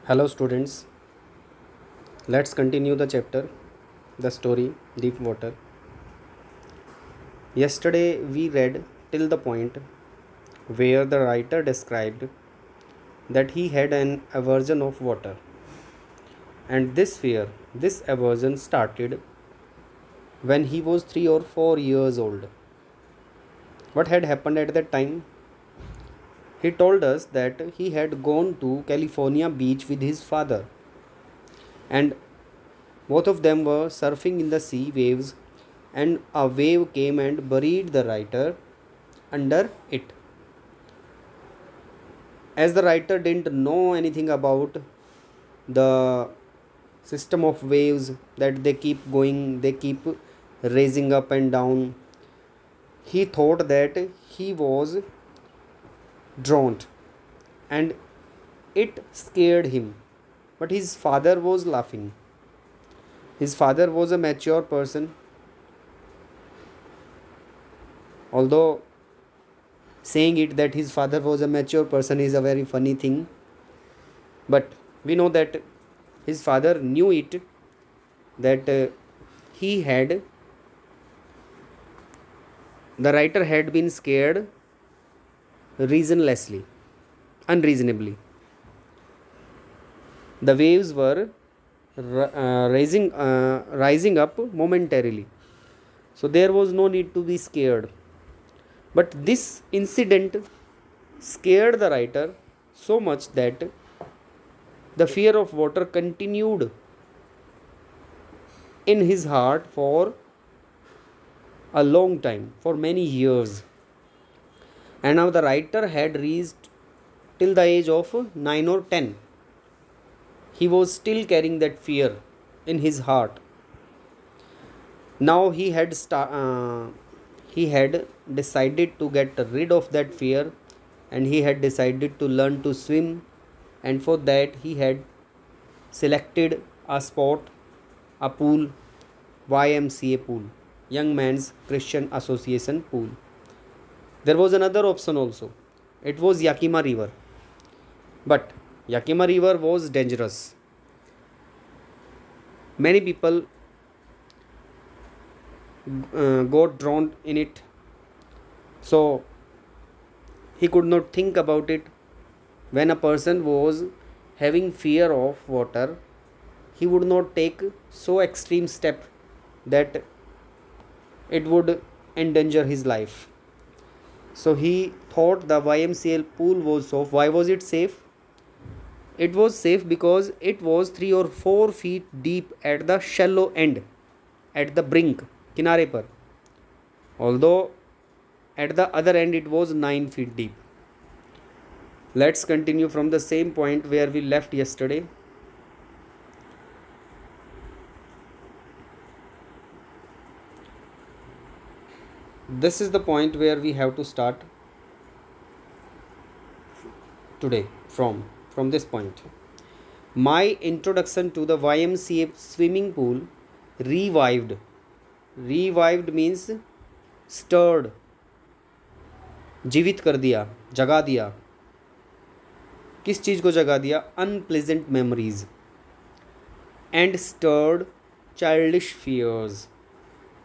Hello, students. Let's continue the chapter, the story, Deep Water. Yesterday, we read till the point where the writer described that he had an aversion of water. And this aversion started when he was 3 or 4 years old. What had happened at that time? He told us that he had gone to California beach with his father, and both of them were surfing in the sea waves, and a wave came and buried the writer under it. As the writer didn't know anything about the system of waves, that they keep going, they keep raising up and down, he thought that he was drowned, and it scared him. But his father was laughing. His father was a mature person, although saying it that his father was a mature person is a very funny thing, but we know that his father knew it, that he had the writer had been scared unreasonably. The waves were rising up momentarily, so there was no need to be scared. But this incident scared the writer so much that the fear of water continued in his heart for a long time, for many years. And now the writer had reached till the age of 9 or 10. He was still carrying that fear in his heart. Now he had decided to get rid of that fear, and he had decided to learn to swim, and for that he had selected a spot, a pool, YMCA pool, Young Men's Christian Association pool. There was another option also. It was Yakima River. But Yakima River was dangerous. Many people got drowned in it. So he could not think about it. When a person was having fear of water, he would not take so extreme step that it would endanger his life. So he thought the YMCA pool was safe. Why was it safe? It was safe because it was 3 or 4 feet deep at the shallow end, at the brink, kinare par. Although at the other end it was 9 feet deep. Let's continue from the same point where we left yesterday. This is the point where we have to start today from this point. My introduction to the YMCA swimming pool revived means stirred, जीवित कर दिया, जगा दिया. किस चीज़ को जगा दिया? Unpleasant memories and stirred childish fears.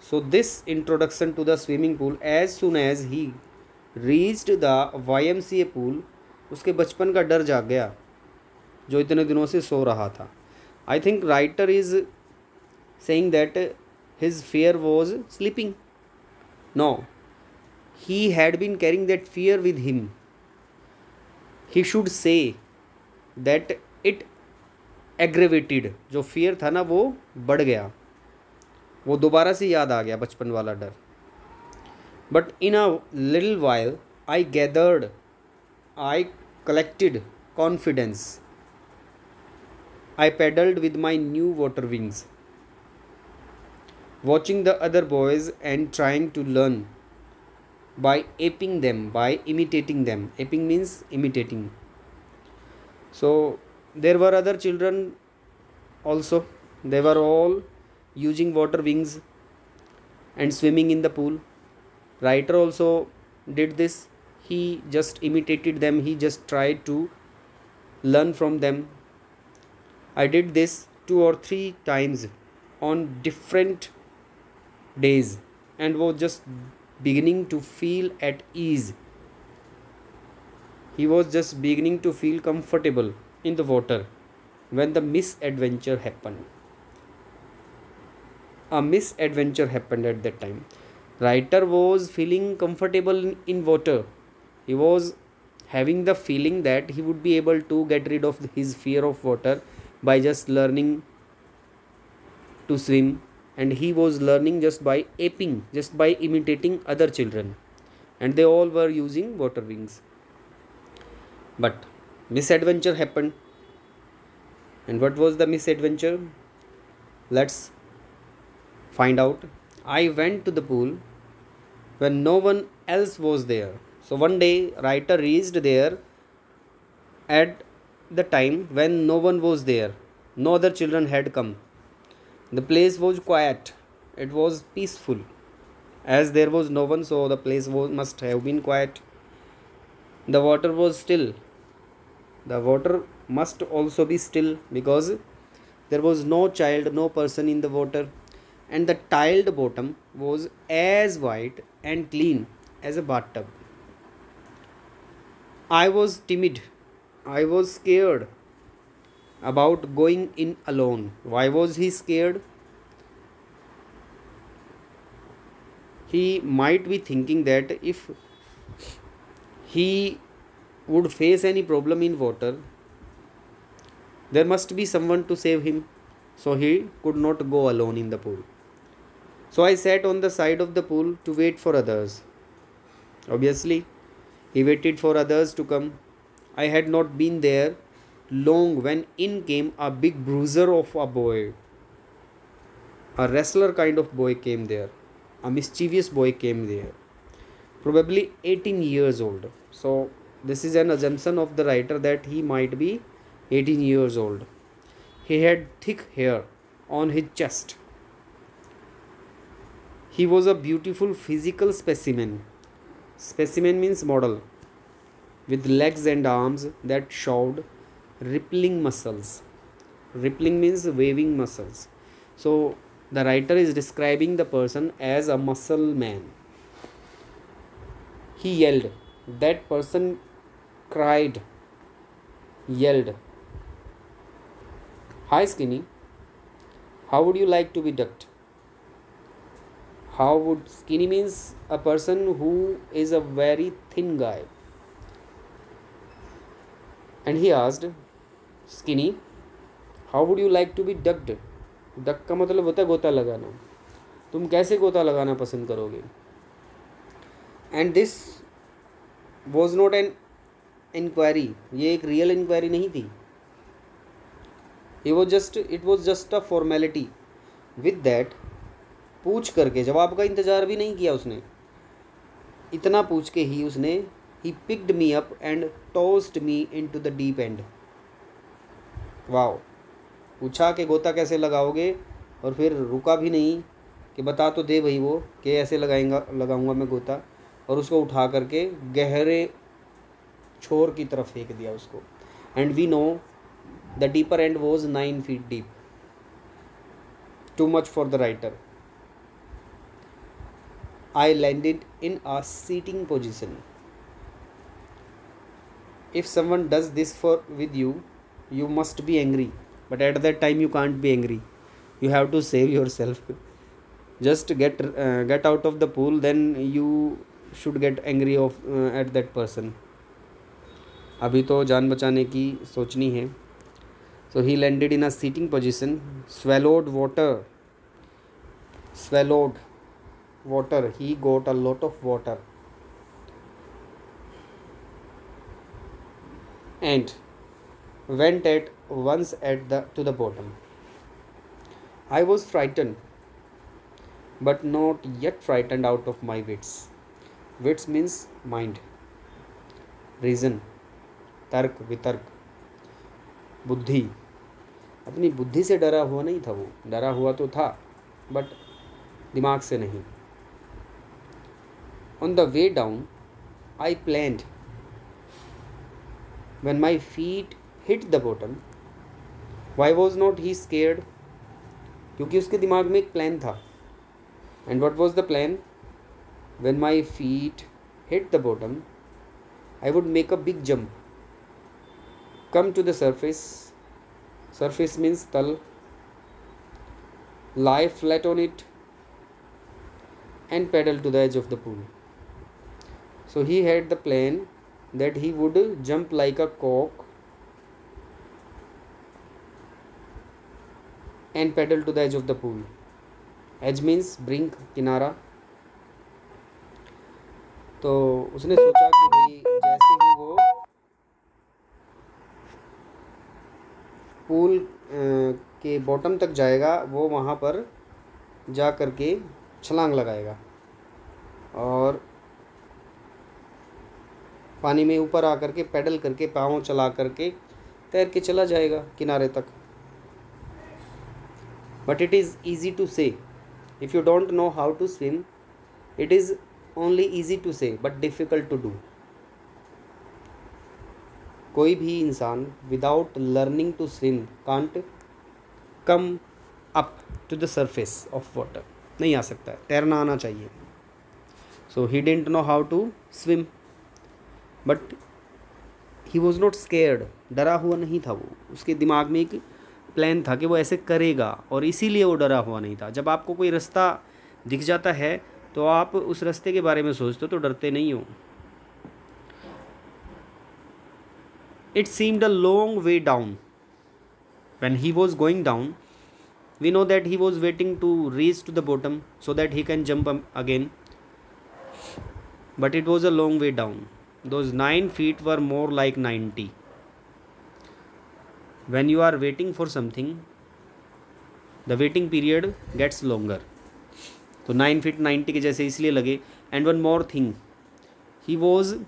So this introduction to the swimming pool, as soon as he reached the YMCA pool, उसके बचपन का डर जाग गया जो इतने दिनों से सो रहा था. I think writer is saying that his fear was sleeping. No, he had been carrying that fear with him. He should say that it aggravated. जो fear था ना वो बढ़ गया, वो दोबारा से याद आ गया बचपन वाला डर. But in a little while I collected confidence. I paddled with my new water wings, watching the other boys and trying to learn by aping them, by imitating them. Aping means imitating. So there were other children also. They were all using water wings and swimming in the pool. Writer also did this. He just imitated them. He just tried to learn from them. I did this 2 or 3 times on different days and was just beginning to feel at ease. He was just beginning to feel comfortable in the water when the misadventure happened. A misadventure happened at that time. Writer was feeling comfortable in water. He was having the feeling that he would be able to get rid of his fear of water by just learning to swim, and he was learning just by aping, just by imitating other children, and they all were using water wings. But misadventure happened. And what was the misadventure? Let's find out. I went to the pool when no one else was there. So one day, writer reached there at the time when no one was there. No other children had come. The place was quiet. It was peaceful. As there was no one, so the place must have been quiet. The water was still. The water must also be still because there was no child, no person in the water, and the tiled bottom was as white and clean as a bathtub. I was timid. I was scared about going in alone. Why was he scared? He might be thinking that if he would face any problem in water, there must be someone to save him, so he could not go alone in the pool. So I sat on the side of the pool to wait for others. Obviously, he waited for others to come. I had not been there long when in came a big bruiser of a boy. A wrestler kind of boy came there. A mischievous boy came there. Probably 18 years old. So this is an assumption of the writer that he might be 18 years old. He had thick hair on his chest. He was a beautiful physical specimen. Specimen means model, with legs and arms that showed rippling muscles. Rippling means waving muscles. So the writer is describing the person as a muscle man. He yelled. That person cried, yelled, "Hi Skinny, how would you like to be ducked?" How would skinny means a person who is a very thin guy. And he asked, "Skinny, how would you like to be ducked?" Duck का मतलब होता है गोता लगाना. तुम कैसे गोता लगाना पसंद करोगे? And this was not an inquiry. ये एक रियल इंक्वायरी नहीं थी. It was just a formality. With that, पूछ करके, जवाब का इंतज़ार भी नहीं किया उसने. इतना पूछ के ही उसने he picked me up and tossed me into the deep and. Wow. पूछा कि गोता कैसे लगाओगे, और फिर रुका भी नहीं कि बता तो दे भाई वो कि ऐसे लगाऊंगा मैं गोता, और उसको उठा करके गहरे छोर की तरफ फेंक दिया उसको. And we know the deeper end was 9 feet deep. Too much for the writer. I landed in a sitting position. If someone does this with you, you must be angry. But at that time you can't be angry. You have to save yourself. Just get out of the pool, then you should get angry at that person. अभी तो जान बचाने की सोचनी है. So he landed in a sitting position, swallowed water. He got a lot of water, and went at once to the bottom. I was frightened, but not yet frightened out of my wits. Wits means mind, reason, तर्क, वितर्क, बुद्धि. अपनी बुद्धि से डरा हुआ नहीं था वो. डरा हुआ तो था, बट दिमाग से नहीं. On the way down, I planned. When my feet hit the bottom, why was not he scared? क्योंकि उसके दिमाग में एक प्लान था. And what was the plan? When my feet hit the bottom I would make a big jump, come to the surface. Surface means तल. Lie flat on it and paddle to the edge of the pool. So he had the plan that he would jump like a cork and paddle to the edge of the pool. Edge means brink, किनारा. तो उसने सोचा कि भाई जैसे ही वो pool के bottom तक जाएगा वो वहाँ पर जा कर के छलांग लगाएगा और पानी में ऊपर आ करके पैडल करके पाँव चला करके तैर के चला जाएगा किनारे तक. But it is easy to say. If you don't know how to swim it is only easy to say but difficult to do. कोई भी इंसान without learning to swim can't come up to the surface of water. नहीं आ सकता है, तैरना आना चाहिए. So he didn't know how to swim but he was not scared. डरा हुआ नहीं था वो. उसके दिमाग में एक प्लान था कि वो ऐसे करेगा और इसीलिए वो डरा हुआ नहीं था. जब आपको कोई रास्ता दिख जाता है तो आप उस रास्ते के बारे में सोचते हो तो डरते नहीं हो. It seemed a long way down. When he was going down, we know that he was waiting to reach to the bottom so that he can jump again. But it was a long way down. Those 9 feet were more like 90. When you are waiting for something, the waiting period gets longer. तो 9 feet 90 के जैसे इसलिए लगे. And one more thing, he was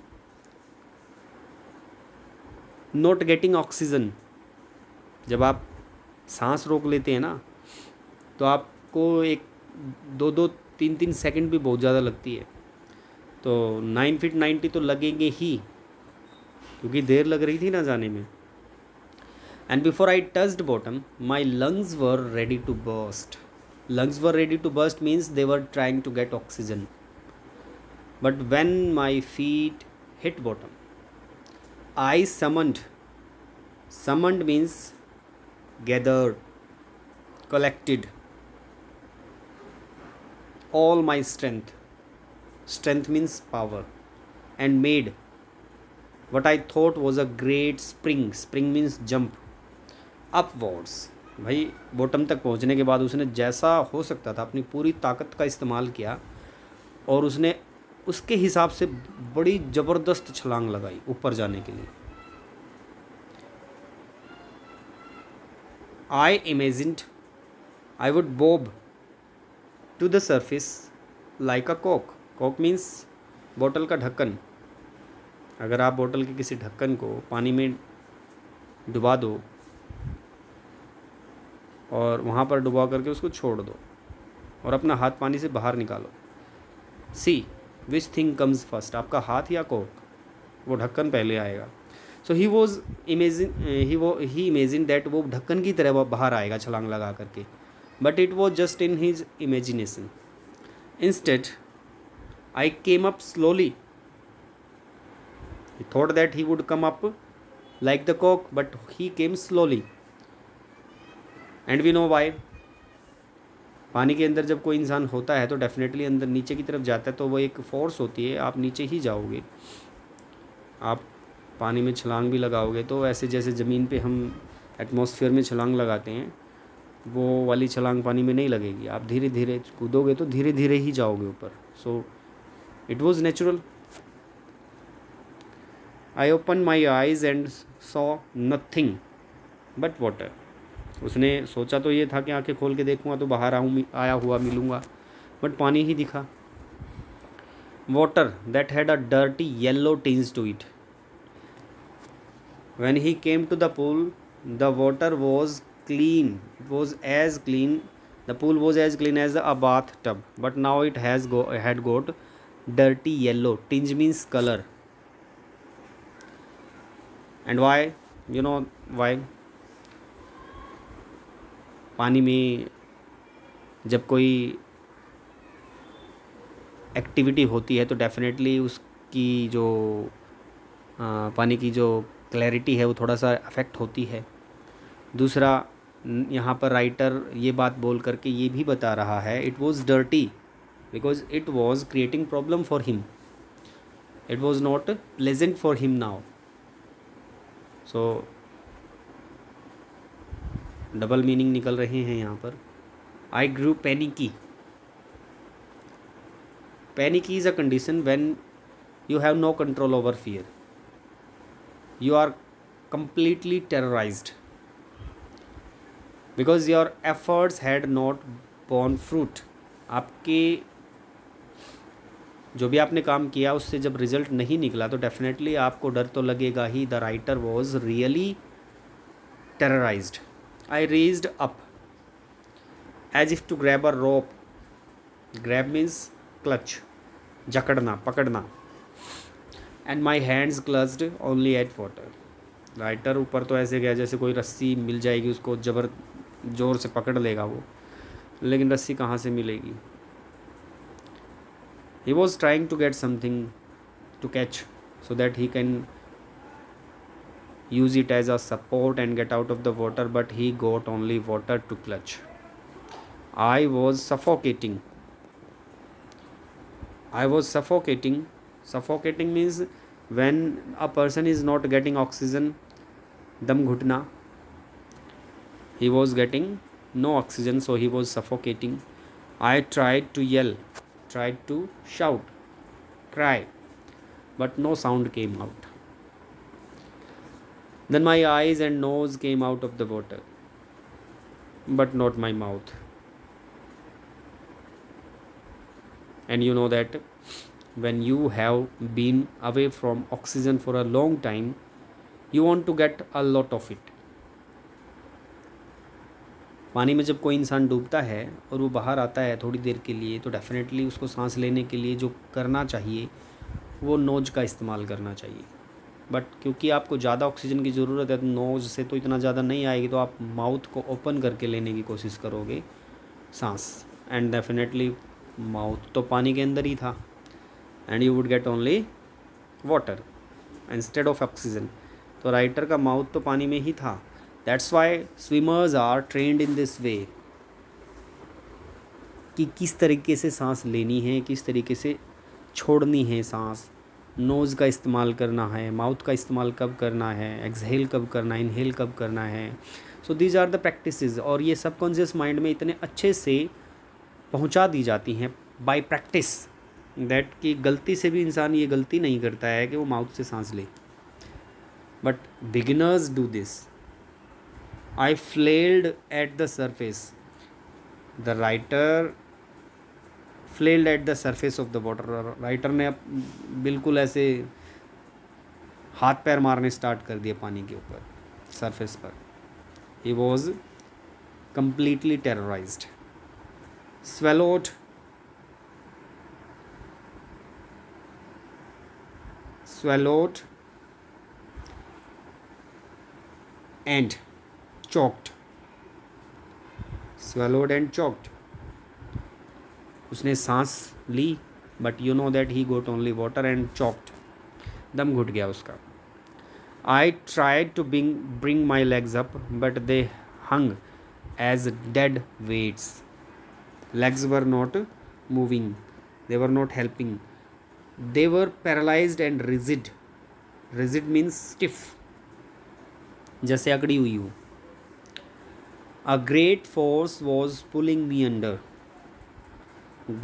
not getting oxygen. जब आप सांस रोक लेते हैं ना तो आपको एक 2-3 सेकंड भी बहुत ज़्यादा लगती है. तो 9 feet 90 तो लगेंगे ही क्योंकि देर लग रही थी ना जाने में. And before I touched bottom my lungs were ready to burst. Lungs were ready to burst means they were trying to get oxygen. But when my feet hit bottom I summoned. Summoned means gathered, collected all my strength. Strength means power. And made what I thought was a great spring. Spring means jump. Upwards. भाई bottom तक पहुंचने के बाद उसने जैसा हो सकता था अपनी पूरी ताकत का इस्तेमाल किया और उसने उसके हिसाब से बड़ी ज़बरदस्त छलांग लगाई ऊपर जाने के लिए. I imagined I would bob to the surface like a cock. Cock means बोतल का ढक्कन. अगर आप बोतल के किसी ढक्कन को पानी में डुबा दो और वहाँ पर डुबा करके उसको छोड़ दो और अपना हाथ पानी से बाहर निकालो. See which thing comes first, आपका हाथ या कॉक? वो ढक्कन पहले आएगा. So he was he imagine that वो ढक्कन की तरह वो बाहर आएगा छलांग लगा करके. But it was just in his imagination. Instead I came up slowly. He thought that he would come up like the कॉक but he came slowly. And we know why. पानी के अंदर जब कोई इंसान होता है तो डेफिनेटली अंदर नीचे की तरफ जाता है तो वो एक फ़ोर्स होती है, आप नीचे ही जाओगे. आप पानी में छलांग भी लगाओगे तो ऐसे जैसे ज़मीन पे हम एटमॉस्फेयर में छलांग लगाते हैं वो वाली छलांग पानी में नहीं लगेगी. आप धीरे धीरे कूदोगे तो धीरे धीरे ही जाओगे ऊपर. So it was natural. I open my eyes and saw nothing but water. उसने सोचा तो ये था कि आंखें खोल के देखूंगा तो बाहर आया हुआ मिलूंगा बट पानी ही दिखा. Water that had a dirty yellow tinge to it. When he came to the pool the water was clean. It was as clean. The pool was as clean as a bath tub but now it had got dirty yellow. Tinge means colour. And why? You know why? पानी में जब कोई activity होती है तो definitely उसकी जो पानी की जो क्लैरिटी है वो थोड़ा सा अफेक्ट होती है। दूसरा, यहाँ पर राइटर ये बात बोल करके ये भी बता रहा है, it was dirty because it was creating problem for him, it was not pleasant for him now. So double meaning निकल रहे हैं यहाँ पर। I grew panicky. Panicky is a condition when you have no control over fear, you are completely terrorized because your efforts had not borne fruit। आपके जो भी आपने काम किया उससे जब रिजल्ट नहीं निकला तो डेफिनेटली आपको डर तो लगेगा ही। The writer was really terrorized। I raised up as if to grab a rope। grab means clutch, जकड़ना, पकड़ना। And my hands clutched only at water. Writer ऊपर तो ऐसे गया जैसे कोई रस्सी मिल जाएगी उसको ज़ोर से पकड़ लेगा वो, लेकिन रस्सी कहाँ से मिलेगी। He was trying to get something to catch so that he can use it as a support and get out of the water, but he got only water to clutch. I was suffocating. I was suffocating। Suffocating means when a person is not getting oxygen, दम घुटना। He was getting no oxygen, so he was suffocating। I tried to yell, tried to shout, cry, but no sound came out। Then my eyes and nose came out of the water, but not my mouth। And you know that when you have been away from oxygen for a long time, you want to get a lot of it। पानी में जब कोई इंसान डूबता है और वो बाहर आता है थोड़ी देर के लिए तो डेफिनेटली उसको सांस लेने के लिए जो करना चाहिए वो नोज का इस्तेमाल करना चाहिए। बट क्योंकि आपको ज़्यादा ऑक्सीजन की ज़रूरत है तो नोज से तो इतना ज़्यादा नहीं आएगी, तो आप माउथ को ओपन करके लेने की कोशिश करोगे सांस। एंड डेफिनेटली माउथ तो पानी के अंदर ही था, and you would get only water instead of oxygen. तो राइटर का माउथ तो पानी में ही था। That's why swimmers are trained in this way, कि किस तरीके से सांस लेनी है, किस तरीके से छोड़नी है सांस, नोज़ का इस्तेमाल करना है, माउथ का इस्तेमाल कब करना है, एक्सहेल कब करना है, इनहेल कब करना है। So these are the practices. और ये सबकॉन्शियस माइंड में इतने अच्छे से पहुंचा दी जाती हैं बाय प्रैक्टिस, दैट कि गलती से भी इंसान ये गलती नहीं करता है कि वो माउथ से सांस ले। But beginners do this. I flailed at the surface. The writer flailed at the surface of the water. Writer ने बिल्कुल ऐसे हाथ पैर मारने स्टार्ट कर दिए पानी के ऊपर, सरफेस पर। He was completely terrorized। swallowed and choked। swallowed and choked। उसने सांस ली, but you know that he got only water and choked, दम घुट गया उसका। I tried to bring my legs up but they hung as dead weights. legs were not moving, they were not helping, they were paralyzed and rigid। rigid means stiff, जैसे अकड़ी हुई हो। a great force was pulling me under।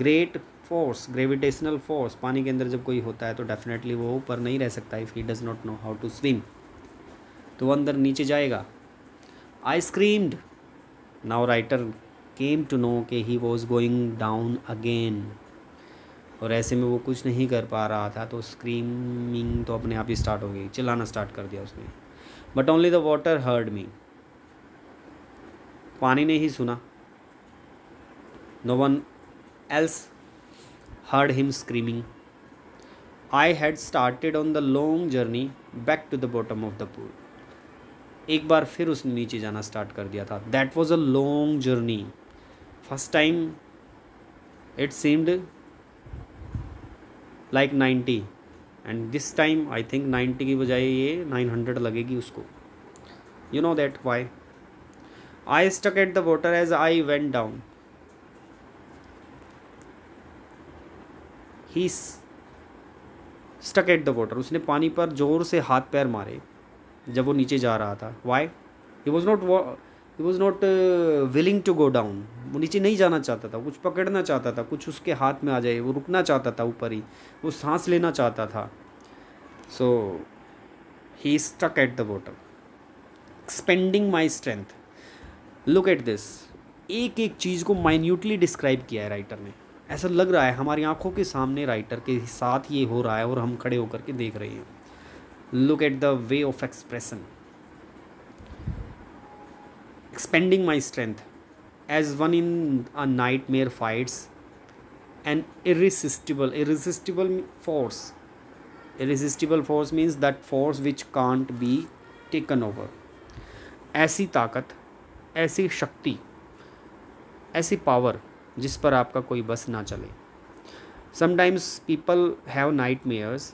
great force, gravitational force। पानी के अंदर जब कोई होता है तो डेफिनेटली वो ऊपर नहीं रह सकता if he does not know how to swim, तो वो अंदर नीचे जाएगा। I screamed। now writer came to know कि he was going down again। और ऐसे में वो कुछ नहीं कर पा रहा था तो स्क्रीमिंग तो अपने आप ही स्टार्ट हो गई, चिल्लाना स्टार्ट कर दिया उसने। But only the water heard me. पानी ने ही सुना। No one else heard him screaming. I had started on the long journey back to the bottom of the pool. एक बार फिर उसने नीचे जाना स्टार्ट कर दिया था. That was a long journey. First time it seemed like 90 and this time I think 90 की बजाय ये 900 लगेगी उसको. You know that why. I stuck at the water as I went down. He stuck at the water. उसने पानी पर जोर से हाथ पैर मारे जब वो नीचे जा रहा था. Why. He was not willing to go down. वो नीचे नहीं जाना चाहता था, कुछ पकड़ना चाहता था, कुछ उसके हाथ में आ जाए, वो रुकना चाहता था ऊपर ही, वो सांस लेना चाहता था. So he stuck at the water expending my strength. Look at this. एक एक चीज़ को माइन्यूटली डिस्क्राइब किया है राइटर ने. ऐसा लग रहा है हमारी आंखों के सामने राइटर के साथ ये हो रहा है और हम खड़े होकर के देख रहे हैं. Look at the way of expression. Expending my strength as one in a nightmare fights an irresistible force. Irresistible force means that force which can't be taken over. ऐसी ताकत, ऐसी शक्ति, ऐसी पावर जिस पर आपका कोई बस ना चले. Sometimes people have nightmares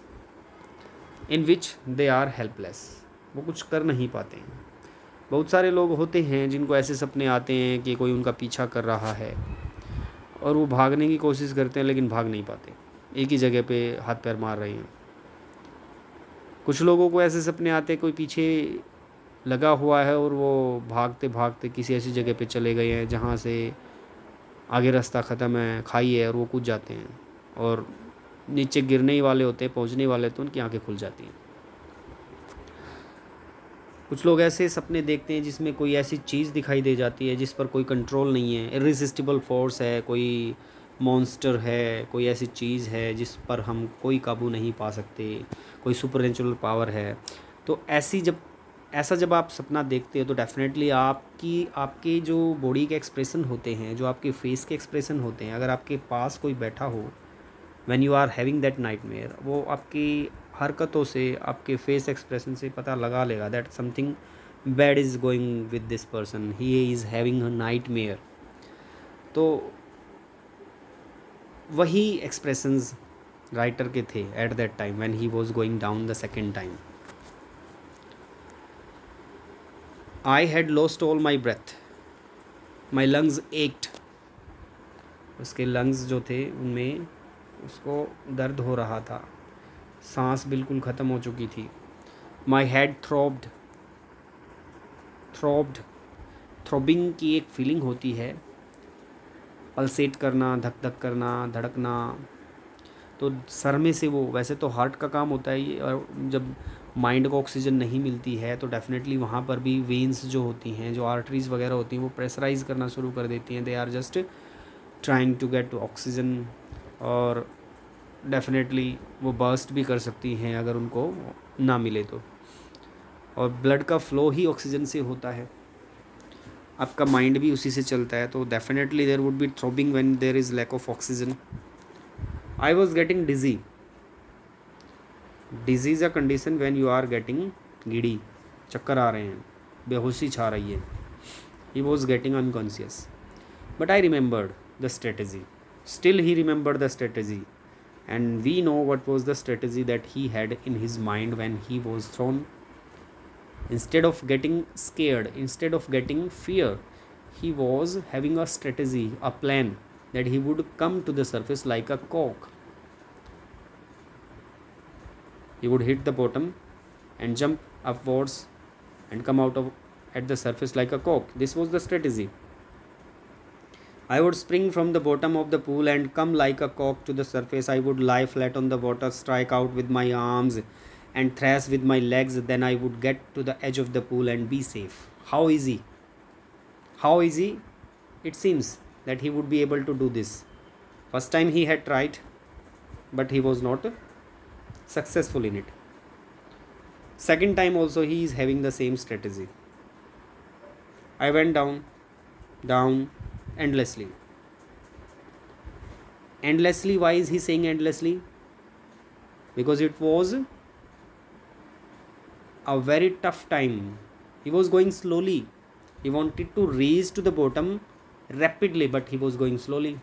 in which they are helpless. वो कुछ कर नहीं पाते हैं. बहुत सारे लोग होते हैं जिनको ऐसे सपने आते हैं कि कोई उनका पीछा कर रहा है और वो भागने की कोशिश करते हैं लेकिन भाग नहीं पाते, एक ही जगह पे हाथ पैर मार रहे हैं. कुछ लोगों को ऐसे सपने आते हैं कोई पीछे लगा हुआ है और वो भागते भागते किसी ऐसी जगह पे चले गए हैं जहाँ से आगे रास्ता ख़त्म है, खाई है, और वो कूद जाते हैं और नीचे गिरने ही वाले होते हैं, पहुँचने वाले तो उनकी आंखें खुल जाती हैं. कुछ लोग ऐसे सपने देखते हैं जिसमें कोई ऐसी चीज़ दिखाई दे जाती है जिस पर कोई कंट्रोल नहीं है, इररेसिस्टिबल फोर्स है, कोई मॉन्स्टर है, कोई ऐसी चीज़ है जिस पर हम कोई काबू नहीं पा सकते, कोई सुपरनेचुरल पावर है. तो ऐसा जब आप सपना देखते हो तो डेफिनेटली आपके जो बॉडी के एक्सप्रेशन होते हैं, जो आपके फेस के एक्सप्रेशन होते हैं, अगर आपके पास कोई बैठा हो when you are having that nightmare, वो आपकी हरकतों से, आपके फेस एक्सप्रेशन से पता लगा लेगा that something bad is going with this person, he is having a nightmare. तो वही एक्सप्रेशंस राइटर के थे at that time when he was going down the second time. I had lost all my breath. My lungs ached. उसके lungs जो थे उनमें उसको दर्द हो रहा था, सांस बिल्कुल ख़त्म हो चुकी थी. My head throbbed. थ्रोबिंग की एक फीलिंग होती है, पल्सेट करना, धक धक करना, धड़कना. तो सर में से वो, वैसे तो हार्ट का काम होता है ये, और जब माइंड को ऑक्सीजन नहीं मिलती है तो डेफिनेटली वहाँ पर भी वेन्स जो होती हैं, जो आर्टरीज़ वगैरह होती हैं, वो प्रेशराइज करना शुरू कर देती हैं. They are just trying to get oxygen, और डेफिनेटली वो बर्स्ट भी कर सकती हैं अगर उनको ना मिले तो. और ब्लड का फ्लो ही ऑक्सीजन से होता है, आपका माइंड भी उसी से चलता है. तो definitely there would be throbbing when there is lack of oxygen. I was getting dizzy. Dizzy is a condition when you are getting giddy, चक्कर आ रहे हैं, बेहोशी छा रही है. He was getting unconscious. But I remembered the strategy. Still he remembered the strategy, and we know what was the strategy that he had in his mind when he was thrown. Instead of getting scared, instead of getting fear, he was having a strategy, a plan that he would come to the surface like a cork. He would hit the bottom and jump upwards and come out of at the surface like a cork. This was the strategy. I would spring from the bottom of the pool and come like a cork to the surface. I would lie flat on the water, strike out with my arms and thrash with my legs. Then I would get to the edge of the pool and be safe. How easy? How easy? It seems that he would be able to do this. First time he had tried, but he was not successful in it. Second time also he is having the same strategy. I went down, endlessly. Why is he saying endlessly? Because it was a very tough time He was going slowly. He wanted to reach to the bottom rapidly, but he was going slowly.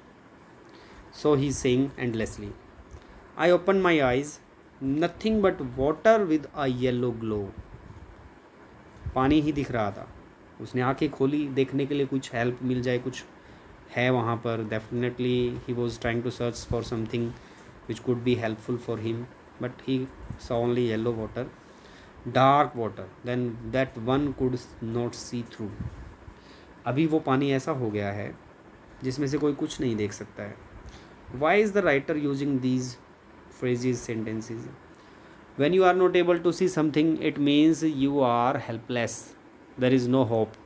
So he's saying endlessly. I opened my eyes, nothing but water with a yellow glow. पानी ही दिख रहा था. उसने आंखें खोली देखने के लिए कुछ हेल्प मिल जाए, कुछ है वहाँ पर. Definitely he was trying to search for something which could be helpful for him, but he saw only yellow water, dark water, then that one could not see through. अभी वो पानी ऐसा हो गया है जिसमें से कोई कुछ नहीं देख सकता है. Why is the writer using these phrases, sentences? When you are not able to see something, it means you are helpless. There is no hope.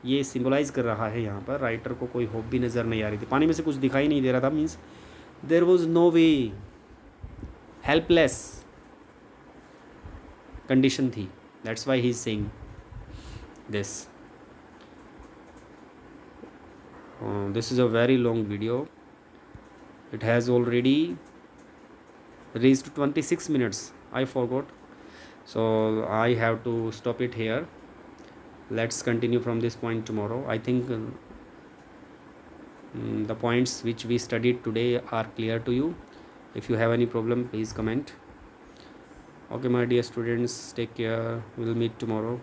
ये सिम्बलाइज कर रहा है यहाँ पर. राइटर को कोई होप भी नज़र नहीं आ रही थी, पानी में से कुछ दिखाई नहीं दे रहा था. Means there was no way, helpless condition थी. That's why he is saying this. This is a very long video. It has already reached 26 minutes. I forgot, so I have to stop it here. Let's continue from this point tomorrow. I think the points which we studied today are clear to you. If you have any problem, please comment. Okay, my dear students, take care. We'll meet tomorrow.